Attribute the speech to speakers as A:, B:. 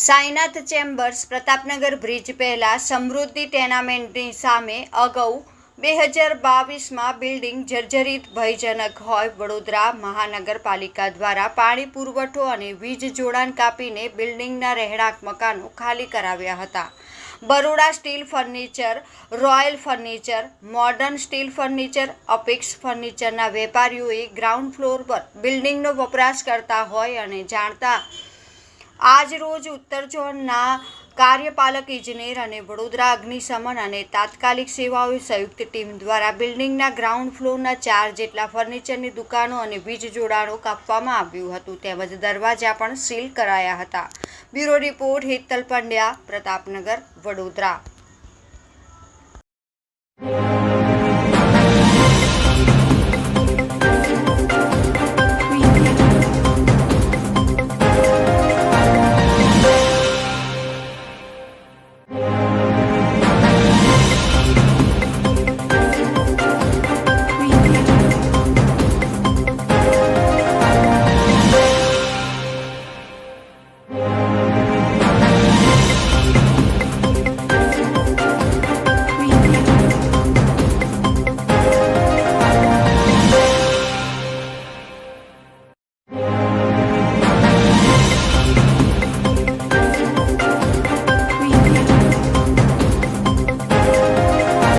A: Sainath chambers Pratapnagar bridge પહેલા સમૃદ્ધિ ટેનામેન્ટની સામે અગાઉ 2022માં બિલ્ડિંગ જર્જરિત ભયજનક હોય વડોદરા મહાનગરપાલિકા દ્વારા પાણી પુરવઠો અને વીજ જોડાણ કાપીને બિલ્ડિંગના રહેણાંક મકાનો ખાલી કરાવ્યા હતા. Baroda steel furniture, royal furniture, modern steel furniture, Apex ફર્નિચરના વેપારીઓએ ગ્રાઉન્ડ ફ્લોર પર બિલ્ડિંગનો વપરાશ કરતા હોય અને જાણતા આજ રોજ ઉત્તર ઝોનના કાર્યપાલક ઇજનેર અને વડોદરા અગ્નિશમન અને તાત્કાલિક સેવાઓ સંયુક્ત ટીમ દ્વારા બિલ્ડિંગના ગ્રાઉન્ડ ફ્લોરના 4 જેટલા ફર્નિચરની દુકાનો અને વીજ જોડાણો કાપવામાં આવ્યું હતું તેમજ દરવાજા પણ સીલ કરાયા હતા. Bureau report Hetal Pandya, Pratapnagar, Vadodara.